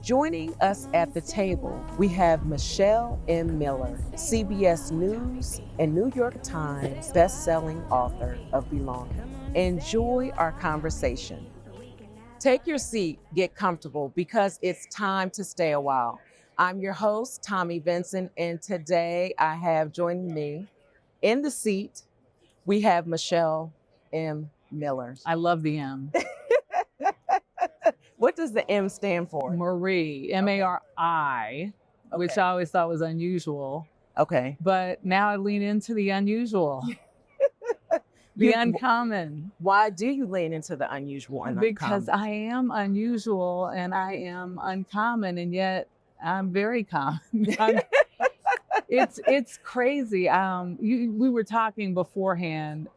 Joining us at the table, we have Michelle M. Miller, CBS News and New York Times best-selling author of Belonging. Enjoy our conversation. Take your seat, get comfortable, because it's time to stay a while. I'm your host, Tommi Vincent, and today I have joining me in the seat, we have Michelle M. Miller. I love the M. What does the M stand for? Marie, M-A-R-I, which I always thought was unusual. Okay. But now I lean into the unusual, the uncommon. Why do you lean into the unusual and Because uncommon? I am unusual and I am uncommon, and yet I'm very common. It's crazy. We were talking beforehand.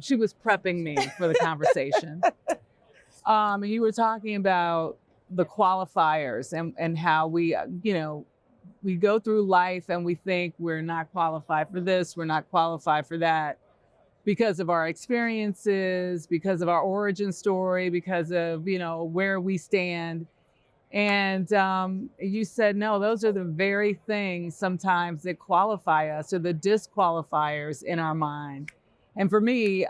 She was prepping me for the conversation. You were talking about the qualifiers and how we go through life and we think we're not qualified for this, we're not qualified for that because of our experiences, because of our origin story, because of, where we stand. And you said, no, those are the very things sometimes that qualify us, or the disqualifiers in our mind. And for me,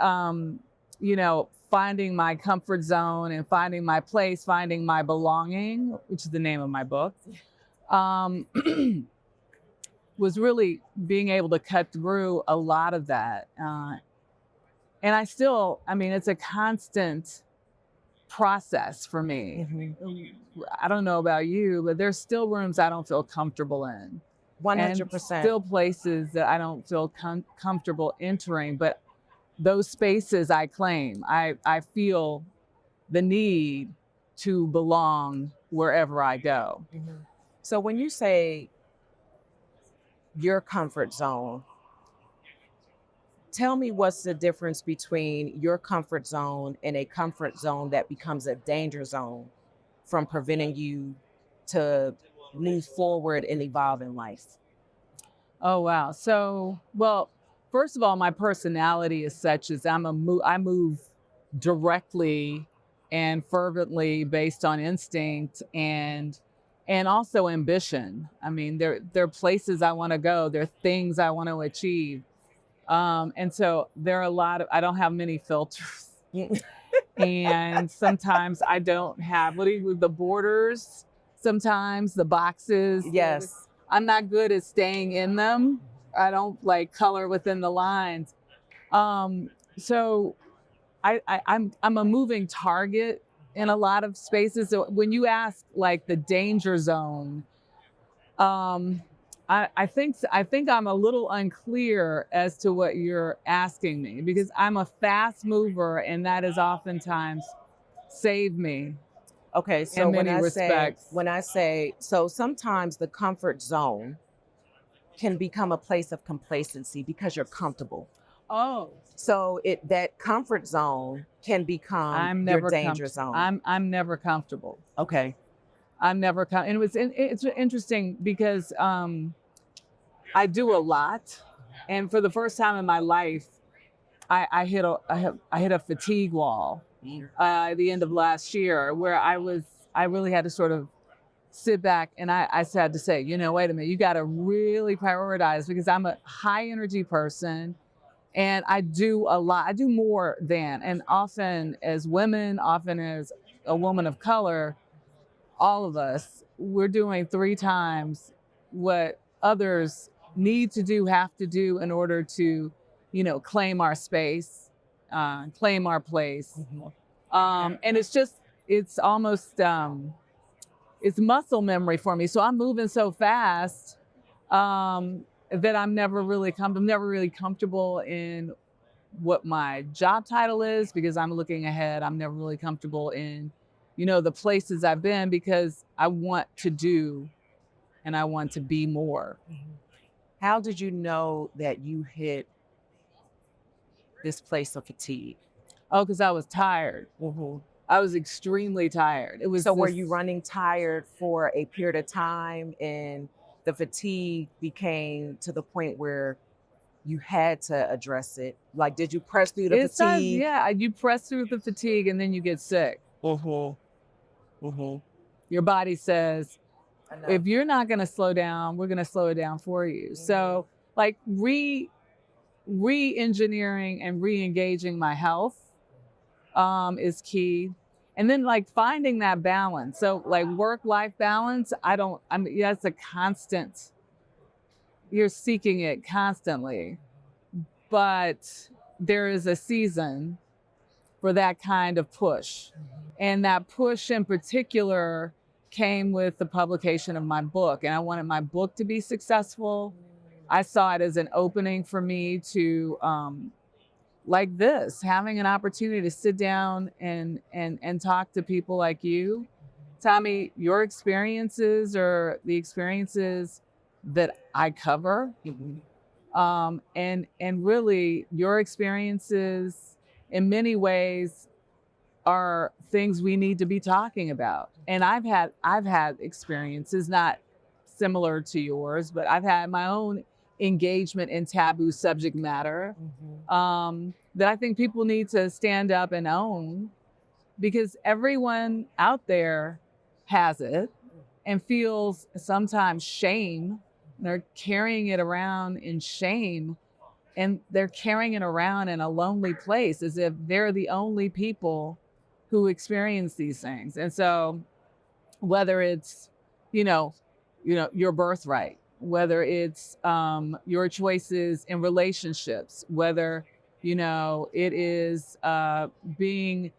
finding my comfort zone and finding my place, finding my belonging, which is the name of my book, was really being able to cut through a lot of that. And it's a constant process for me. Mm-hmm. I don't know about you, but there's still rooms I don't feel comfortable in. 100%. And still places that I don't feel comfortable entering, but those spaces I claim. I feel the need to belong wherever I go. Mm-hmm. So when you say your comfort zone, tell me what's the difference between your comfort zone and a comfort zone that becomes a danger zone from preventing you to move forward and evolve in life? Oh, wow. So, well, first of all, my personality is such as I move directly and fervently based on instinct and also ambition. I mean, there are places I want to go. There are things I want to achieve. And so there are I don't have many filters. And sometimes I don't have, the borders, sometimes the boxes. Yes. I'm not good at staying in them. I don't like color within the lines. So I'm a moving target in a lot of spaces. So when you ask like the danger zone, I think I'm a little unclear as to what you're asking me, because I'm a fast mover and that has oftentimes saved me. Okay, so in many respects. when I say, so sometimes the comfort zone can become a place of complacency because you're comfortable. Oh. So that comfort zone can become your danger zone. I'm never comfortable. Okay. I'm never and it's interesting because I do a lot, and for the first time in my life, I hit a fatigue wall at the end of last year, where I really had to sort of sit back and I had to say, wait a minute, you got to really prioritize, because I'm a high energy person and I do a lot. I do more than, and often as women, often as a woman of color, all of us, we're doing 3 times what others need to do, have to do in order to, claim our space, claim our place. Mm-hmm. And it's almost, it's muscle memory for me. So I'm moving so fast that I'm never really comfortable in what my job title is, because I'm looking ahead. I'm never really comfortable in, the places I've been, because I want to do and I want to be more. Mm-hmm. How did you know that you hit this place of fatigue? Oh, because I was tired. Mm-hmm. I was extremely tired. Were you running tired for a period of time, and the fatigue became to the point where you had to address it? Like, did you press through the fatigue? Yeah, you press through the fatigue and then you get sick. Mm-hmm. Mm-hmm. Your body says, If you're not going to slow down, we're going to slow it down for you. So like re-engineering and re-engaging my health is key. And then like finding that balance. So like work-life balance, that's a constant, you're seeking it constantly, but there is a season for that kind of push. And that push in particular came with the publication of my book. And I wanted my book to be successful. I saw it as an opening for me to, like this, having an opportunity to sit down and talk to people like you. Tommi, your experiences are the experiences that I cover. And really your experiences in many ways are things we need to be talking about. And I've had experiences not similar to yours, but I've had my own engagement in taboo subject matter that I think people need to stand up and own, because everyone out there has it and feels sometimes shame. They're carrying it around in shame, and they're carrying it around in a lonely place as if they're the only people who experience these things. And so whether it's, your birthright, whether it's your choices in relationships, whether, it is being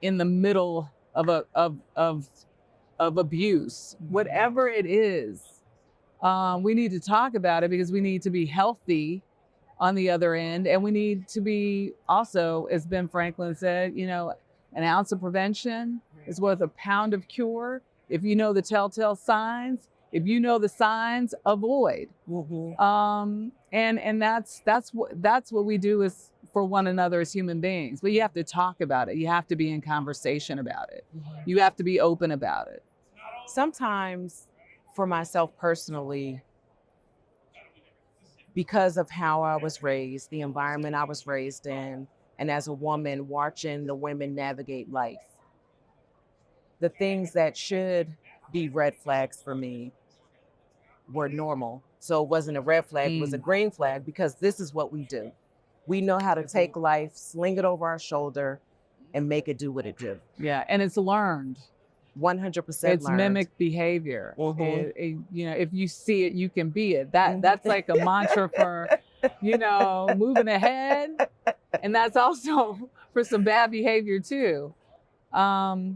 in the middle of abuse, whatever it is, we need to talk about it, because we need to be healthy on the other end. And we need to be also, as Ben Franklin said, an ounce of prevention is worth a pound of cure. If you know the telltale signs, if you know the signs, avoid. And that's what we do is for one another as human beings. But you have to talk about it. You have to be in conversation about it. You have to be open about it. Sometimes for myself personally, because of how I was raised, the environment I was raised in, and as a woman watching the women navigate life, the things that should be red flags for me were normal. So it wasn't a red flag, it was a green flag, because this is what we do. We know how to take life, sling it over our shoulder, and make it do what it do. Yeah, and it's learned. 100% it's learned. Mimic behavior. If you see it, you can be it. That's like a mantra for, moving ahead. And that's also for some bad behavior too. But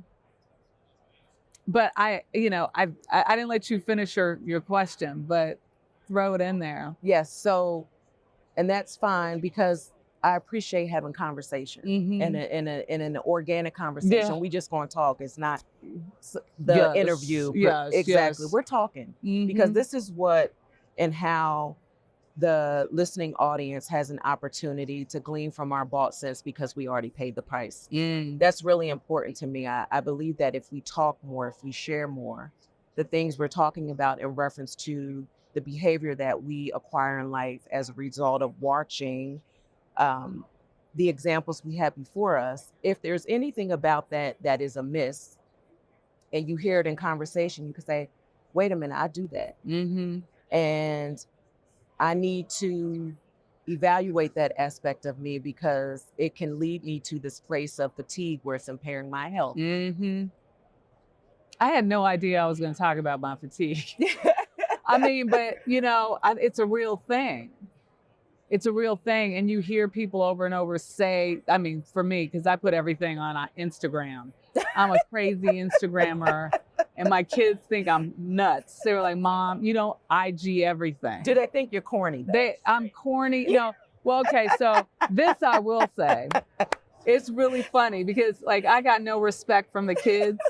I didn't let you finish your question, but throw it in there. Yes. So, and that's fine, because I appreciate having conversation in an organic conversation. We just going to talk. It's not the interview. Exactly. We're talking because this is what and how the listening audience has an opportunity to glean from our bought sense, because we already paid the price. That's really important to me. I believe that if we talk more, if we share more, the things we're talking about in reference to the behavior that we acquire in life as a result of watching the examples we have before us, if there's anything about that is amiss and you hear it in conversation, you can say, wait a minute, I do that. And I need to evaluate that aspect of me, because it can lead me to this place of fatigue where it's impairing my health. I had no idea I was going to talk about my fatigue. But it's a real thing. It's a real thing. And you hear people over and over say, for me, because I put everything on Instagram. I'm a crazy Instagrammer. And my kids think I'm nuts. They were like, Mom, you don't IG everything. Do they think you're corny? I'm corny. No. Well, okay. So this I will say, it's really funny, because I got no respect from the kids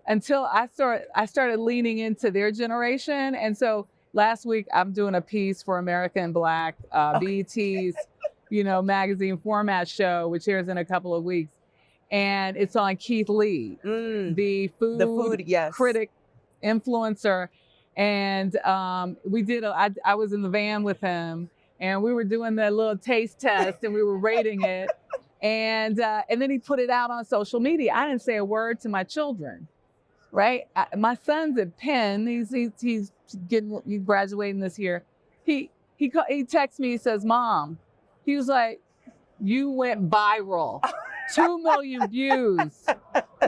until I started leaning into their generation. And so last week I'm doing a piece for American Black, BET's, magazine format show, which airs in a couple of weeks. And it's on Keith Lee, the food critic, influencer. And I was in the van with him, and we were doing the little taste test, and we were rating it. And then he put it out on social media. I didn't say a word to my children. right? My son's at Penn. He's graduating this year. He texts me. He says, "Mom," he was like, "You went viral, 2 million views.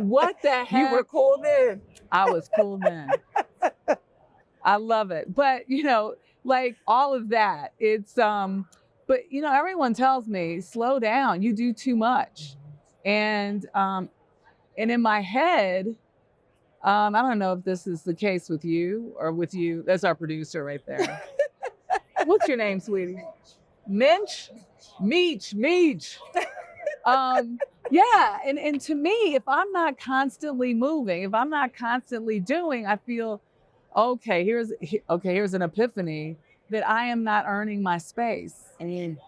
What the heck?" You were cool then. I was cool then. I love it. But, like all of that, it's, but, everyone tells me, slow down, you do too much. And in my head, I don't know if this is the case with you or with you. That's our producer right there. What's your name, sweetie? Minch? Meech. Yeah. And to me, if I'm not constantly moving, if I'm not constantly doing, I feel, okay, here's an epiphany that I am not earning my space and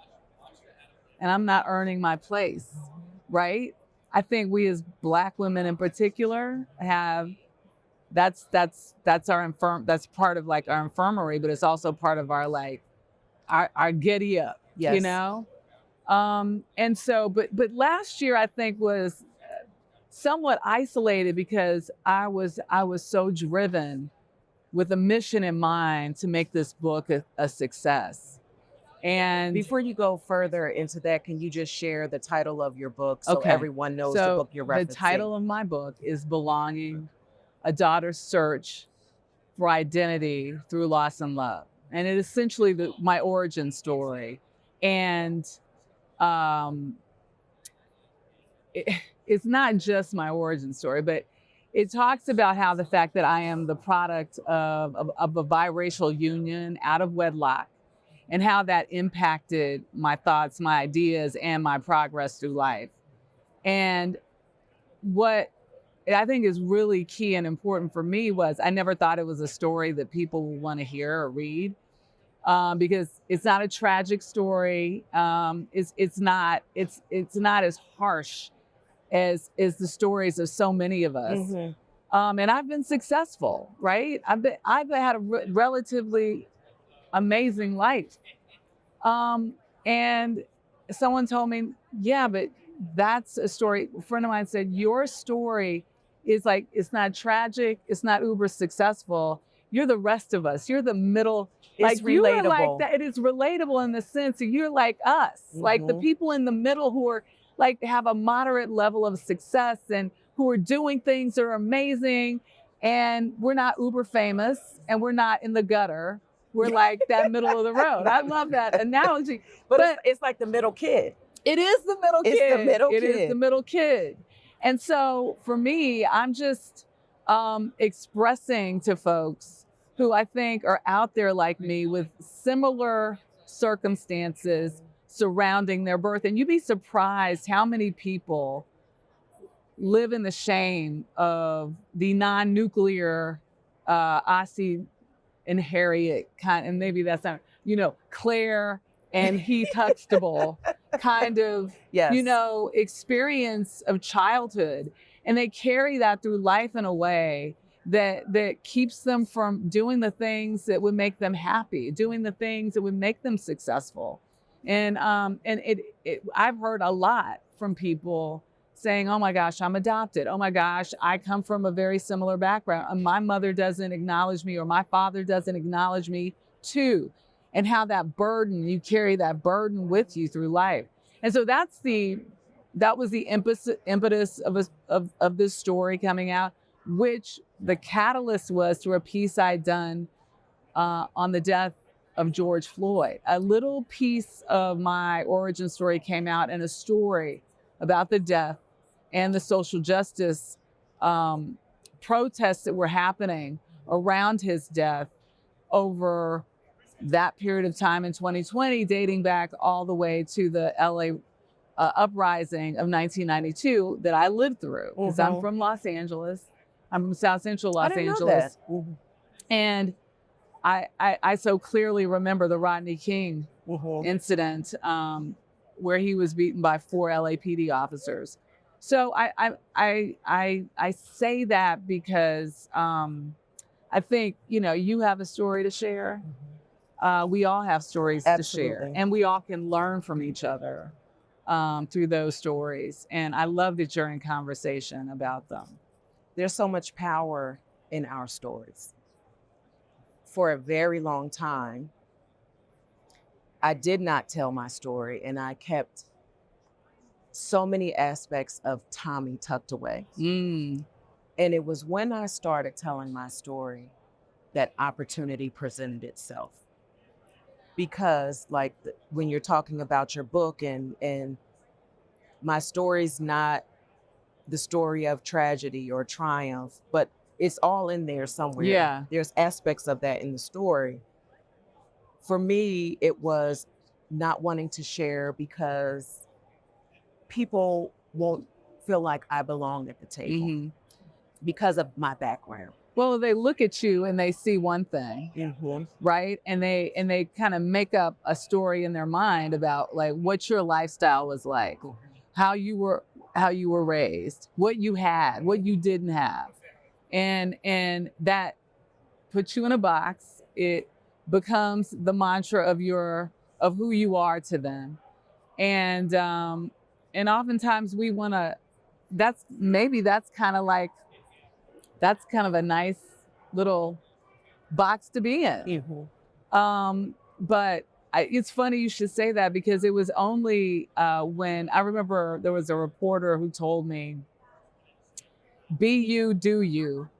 I'm not earning my place, right? I think we as Black women in particular have, that's that's part of like our infirmary, but it's also part of our like our giddy up, Yes. And so, but last year I think was somewhat isolated because I was so driven with a mission in mind to make this book a success. And before you go further into that, can you just share the title of your book so everyone knows the book you're referencing? The title of my book is Belonging, A Daughter's Search for Identity Through Loss and Love. And it is essentially my origin story. And it's not just my origin story, but it talks about how the fact that I am the product of a biracial union out of wedlock and how that impacted my thoughts, my ideas, and my progress through life. And what I think is really key and important for me was I never thought it was a story that people would want to hear or read, because it's not a tragic story. It's not as harsh as the stories of so many of us. Mm-hmm. And I've been successful, right? I've had a relatively amazing life. And someone told me, yeah, but that's a story. A friend of mine said, your story is like, it's not tragic, it's not uber successful. You're the rest of us. You're the middle. It's like relatable. You're like that. It is relatable in the sense that you're like us, mm-hmm. like the people in the middle who are like have a moderate level of success and who are doing things that are amazing. And we're not uber famous and we're not in the gutter. We're like that middle of the road. I love that analogy. But it's like the middle kid. It is the middle kid. It's the middle kid. It is the middle kid. And so for me, I'm just expressing to folks who I think are out there like me with similar circumstances surrounding their birth. And you'd be surprised how many people live in the shame of the non-nuclear Ossie and Harriet kind, and maybe that's not, Claire and Heath Huxtable kind of, yes. Experience of childhood. And they carry that through life in a way that keeps them from doing the things that would make them happy, doing the things that would make them successful. And I've heard a lot from people saying, oh my gosh, I'm adopted. Oh my gosh, I come from a very similar background. And my mother doesn't acknowledge me or my father doesn't acknowledge me too. And how that burden, you carry that burden with you through life. And so that was the impetus of this story coming out, which the catalyst was through a piece I'd done on the death of George Floyd. A little piece of my origin story came out in a story about the death and the social justice protests that were happening around his death over that period of time in 2020, dating back all the way to the LA uprising of 1992 that I lived through. Because mm-hmm. I'm from Los Angeles. I'm from South Central Los Angeles. Know that. Mm-hmm. And I so clearly remember the Rodney King mm-hmm. incident where he was beaten by 4 LAPD officers. So I say that because I think, you have a story to share. Mm-hmm. We all have stories Absolutely. To share, and we all can learn from each other through those stories. And I love that you're in conversation about them. There's so much power in our stories. For a very long time, I did not tell my story, and I kept so many aspects of Tommi tucked away. Mm. And it was when I started telling my story that opportunity presented itself. Because like when you're talking about your book, and my story's not the story of tragedy or triumph, but it's all in there somewhere. Yeah. There's aspects of that in the story. For me, it was not wanting to share because people won't feel like I belong at the table Mm-hmm. because of my background. Well, they look at you and they see one thing, Mm-hmm. right? And they kind of make up a story in their mind about like what your lifestyle was like, how you were raised, what you had, what you didn't have. And that puts you in a box. It becomes the mantra of who you are to them. And oftentimes we want to, that's kind of a nice little box to be in. Mm-hmm. But it's funny you should say that, because it was only when I remember there was a reporter who told me, be you, do you,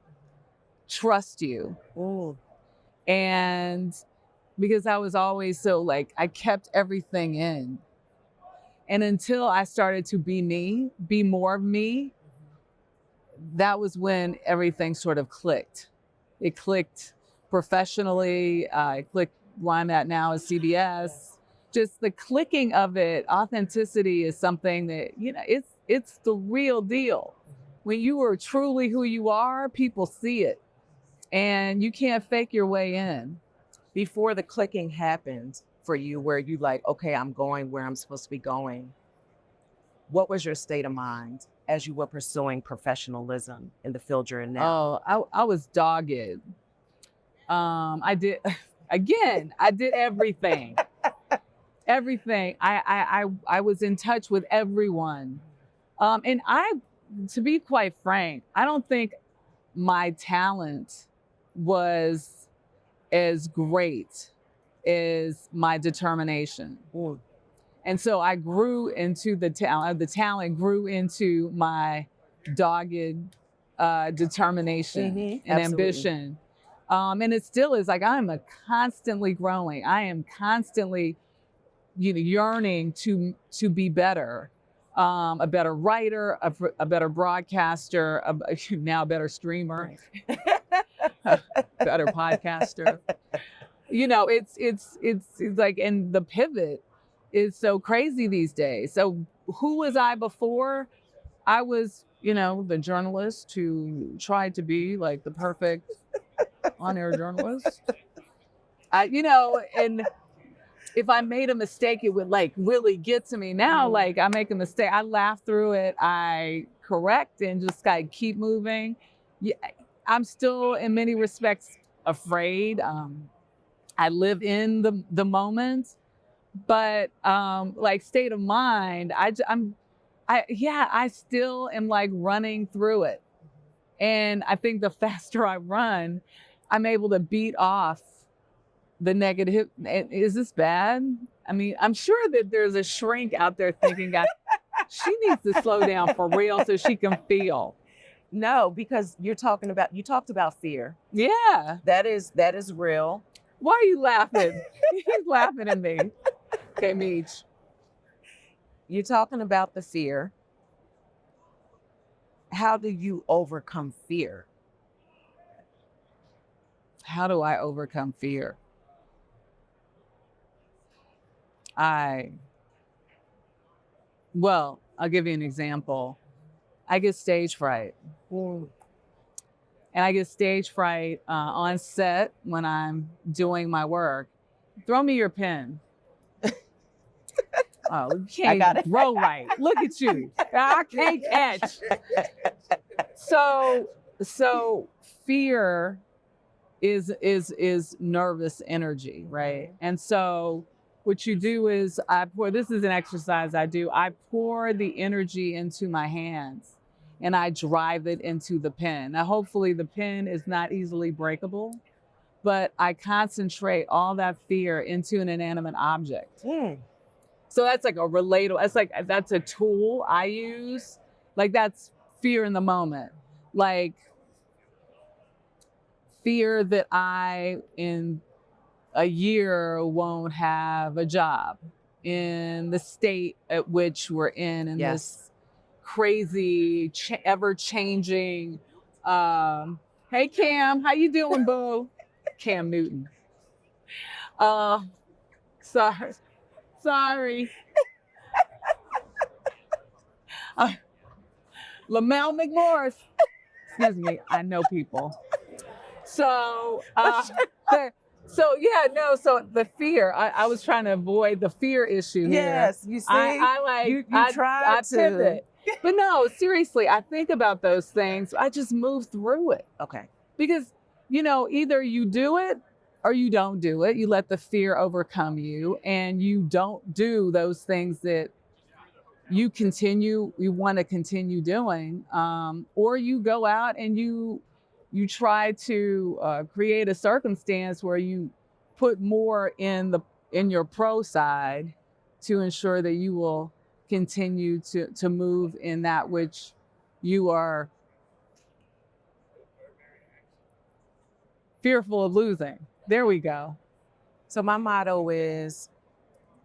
trust you. Ooh. And because I was always so like, I kept everything in. And until I started to be me, be more of me, that was when everything sort of clicked. It clicked professionally. It clicked where I'm at now is CBS. Just the clicking of it, authenticity is something that, it's the real deal. When you are truly who you are, people see it. And you can't fake your way in. Before the clicking happened for you, where you like, okay, I'm going where I'm supposed to be going, what was your state of mind as you were pursuing professionalism in the field you're in now? Oh, I was dogged. I did, again, I did everything. Everything. I was in touch with everyone. And to be quite frank, I don't think my talent was as great as my determination. Ooh. And so I grew into the talent grew into my dogged determination Mm-hmm. and Absolutely. ambition. And it still is like, I'm constantly growing. I am constantly, yearning to be better. A better writer, a better broadcaster, now a better streamer, better podcaster. It's like, and the pivot is so crazy these days. So who was I before? I was, the journalist who tried to be like the perfect on-air journalist. And if I made a mistake, it would like really get to me. Now, like I make a mistake, I laugh through it, I correct and just like keep moving. Yeah, I'm still in many respects afraid. I live in the moment, but like state of mind, I still am like running through it. And I think the faster I run, I'm able to beat off the negative. Is this bad? I mean, I'm sure that there's a shrink out there thinking, God, she needs to slow down for real so she can feel. No, because you talked about fear. Yeah. That is real. Why are you laughing? He's laughing at me. Okay, Meech. You're talking about the fear. How do you overcome fear? How do I overcome fear? Well, I'll give you an example. I get stage fright. And I get stage fright on set when I'm doing my work. Throw me your pen. Oh, you can't even throw right. Look at you. I can't catch. So fear is nervous energy, right? And so what you do is this is an exercise I do. I pour the energy into my hands and I drive it into the pen. Now, hopefully the pen is not easily breakable, but I concentrate all that fear into an inanimate object. So that's like a relatable, that's a tool I use. Like that's fear in the moment. Like fear that I, in a year, won't have a job in the state at which we're in this crazy, ever-changing, hey Cam, how you doing, boo? Cam Newton. Sorry. Lamel McMorris. Excuse me, I know people. So, so the fear, I was trying to avoid the fear issue here. Yes, you see, I tried to pivot. But no, seriously, I think about those things. I just move through it. Okay. Because, either you do it or you don't do it. You let the fear overcome you and you don't do those things that you want to continue doing. Or you go out and you try to create a circumstance where you put more in your pro side to ensure that you will continue to move in that which you are fearful of losing. There we go. So my motto is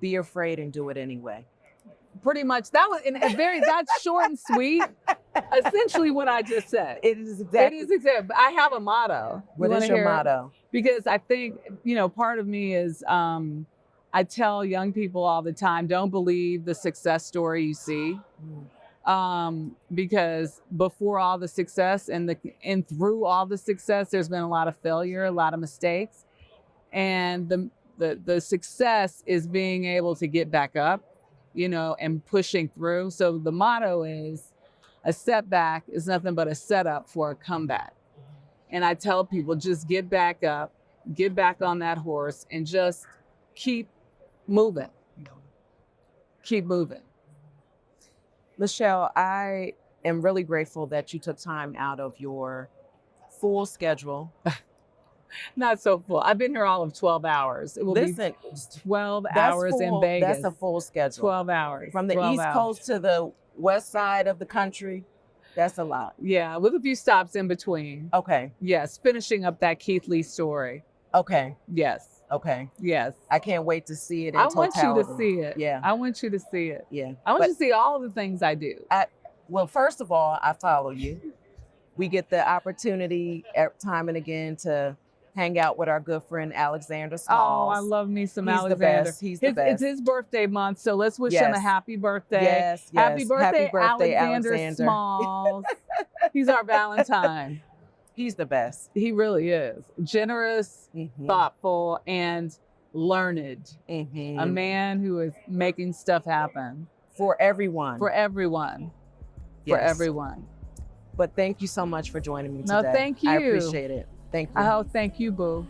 be afraid and do it anyway. Pretty much. That was that's short and sweet. Essentially what I just said. It is exactly. I have a motto. What is your motto? Because I think, part of me is, I tell young people all the time, don't believe the success story you see. Because before all the success and through all the success, there's been a lot of failure, a lot of mistakes. And the success is being able to get back up, and pushing through. So the motto is, a setback is nothing but a setup for a comeback. And I tell people, just get back up, get back on that horse, and just keep moving. Keep moving. Michelle, I am really grateful that you took time out of your full schedule. Not so full. I've been here all of 12 hours. It will be 12 hours in Vegas. That's a full schedule. 12 hours. From the East Coast to the west side of the country. That's a lot. Yeah, with a few stops in between. Okay. Yes, finishing up that Keith Lee story. Okay. Yes. Okay. Yes. I can't wait to see it in totality. I want you to see it. Yeah. I want you to see it. Yeah. I want you to see all of the things I do. Well, first of all, I follow you. We get the opportunity time and again to hang out with our good friend Alexander Smalls. Oh, I love me some He's Alexander. The best. He's the best. It's his birthday month, so let's wish him a happy birthday. Yes. Happy birthday, Alexander Smalls. He's our Valentine. He's the best. He really is. Generous, thoughtful, and learned. A man who is making stuff happen. For everyone. For everyone. Yes. For everyone. But thank you so much for joining me today. No, thank you. I appreciate it. Thank you. Oh, thank you, boo.